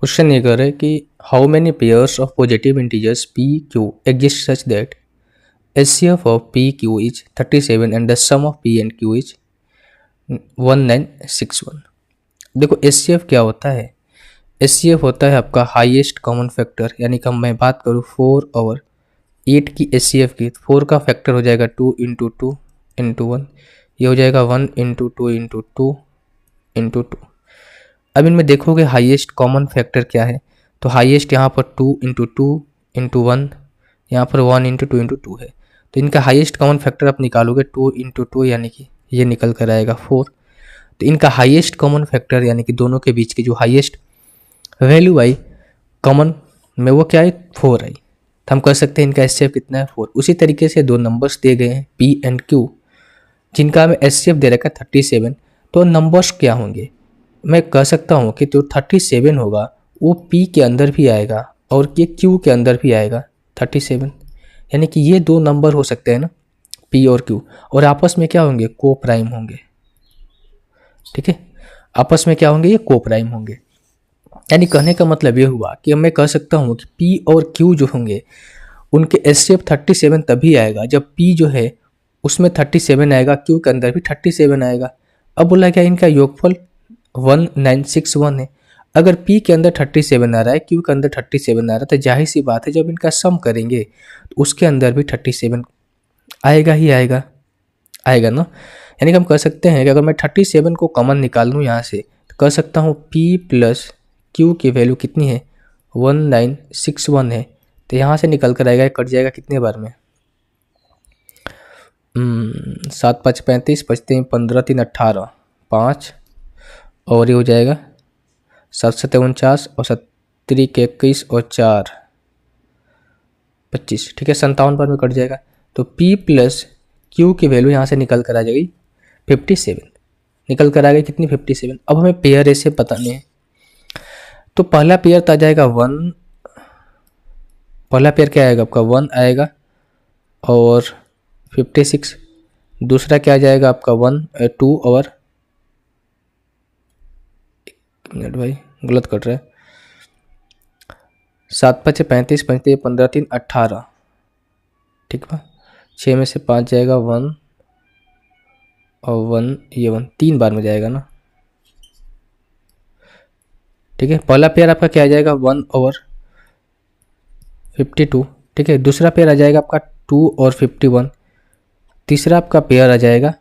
Question ये कर रहा है कि how many pairs of positive integers P Q exist such that HCF of P Q is 37 and the sum of P and Q is 1961। देखो HCF क्या होता है? HCF होता है आपका हाईएस्ट कॉमन फैक्टर, यानी कि मैं बात करूँ 4 और 8 की HCF की, 4 का फैक्टर हो जाएगा 2 इंटू 2 इंटू 1, ये हो जाएगा 1 इंटू 2 इंटू 2 इंटू 2। अब इनमें देखोगे हाईएस्ट कॉमन फैक्टर क्या है, तो हाईएस्ट यहाँ पर 2 इंटू 2 इंटू 1, यहाँ पर 1 इंटू 2 इंटू 2 है, तो इनका हाईएस्ट कॉमन फैक्टर आप निकालोगे 2 इंटू 2 यानी कि ये निकल कर आएगा 4। तो इनका हाईएस्ट कॉमन फैक्टर यानी कि दोनों के बीच की जो हाईएस्ट वैल्यू आई कॉमन में वो क्या है 4 आई, तो हम कह सकते हैं इनका HCF कितना है 4। उसी तरीके से दो नंबर्स दिए गए हैं P एंड Q, जिनका हमें HCF दे रखा है 37, तो नंबर्स क्या होंगे? मैं कह सकता हूँ कि जो 37 होगा वो P के अंदर भी आएगा और ये Q के अंदर भी आएगा 37, यानी कि ये दो नंबर हो सकते हैं ना P और Q, और आपस में क्या होंगे को प्राइम होंगे। ठीक है, आपस में क्या होंगे ये को प्राइम होंगे। यानी कहने का मतलब ये हुआ कि मैं कह सकता हूँ कि P और Q जो होंगे उनके HCF 37 तभी आएगा जब P जो है उसमें 37 आएगा, Q के अंदर भी 37 आएगा। अब बोला क्या इनका योगफल 1961 है। अगर P के अंदर 37 आ रहा है, Q के अंदर 37 आ रहा है, तो जाहिर सी बात है जब इनका सम करेंगे तो उसके अंदर भी 37 आएगा ही आएगा, आएगा ना। यानी कि हम कह सकते हैं कि अगर मैं 37 को कॉमन निकाल लूँ यहाँ से तो कह सकता हूँ P प्लस Q की वैल्यू कितनी है 1961 है, तो यहाँ से निकल कर आएगा, कट जाएगा कितने बार में 7 5 35, बचते हैं 15 3 18 5, और ये हो जाएगा 7 7 49 और 7 के 21 और 4 25। ठीक है, 57 बार में कट जाएगा, तो P प्लस Q की वैल्यू यहाँ से निकल कर आ जाएगी 57, निकल कर आ गई कितनी 57। अब हमें पेयर ऐसे बताने हैं, तो पहला पेयर आ जाएगा 1, पहला पेयर क्या आएगा आपका 1 आएगा और 56, दूसरा क्या आ जाएगा आपका 1 2 और 1 मिनट भाई गलत कट रहा है, 7 5 35 पंचते 15 3 18। ठीक है, 6 में से 5 जाएगा 1 और 1 ये 1 3 बार में जाएगा ना। ठीक है, पहला पेयर आपका क्या आ जाएगा 1 और 52। ठीक है, दूसरा पेयर आ जाएगा आपका 2 और 51, तीसरा आपका पेयर आ जाएगा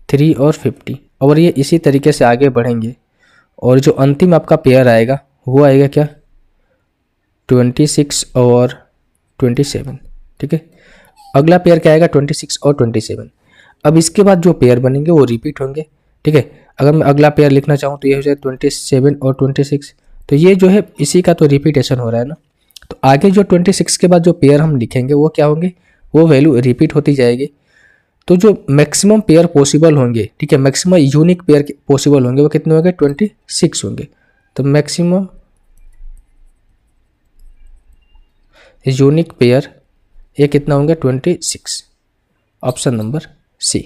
3 और 50, और ये इसी तरीके से आगे बढ़ेंगे, और जो अंतिम आपका पेयर आएगा वो आएगा क्या 26 और 27। ठीक है, अगला पेयर क्या आएगा 26 और 27। अब इसके बाद जो पेयर बनेंगे वो रिपीट होंगे। ठीक है, अगर मैं अगला पेयर लिखना चाहूँ तो ये हो जाए 27 और 26, तो ये जो है इसी का तो रिपीटेशन हो रहा है ना। तो आगे जो 26 के बाद जो पेयर हम लिखेंगे वो क्या होंगे, वो वैल्यू रिपीट होती जाएगी। तो जो मैक्सिमम पेयर पॉसिबल होंगे, ठीक है, मैक्सिमम यूनिक पेयर पॉसिबल होंगे वो कितने होंगे 26 होंगे। तो मैक्सिमम यूनिक पेयर ये कितना होंगे 26, ऑप्शन नंबर सी।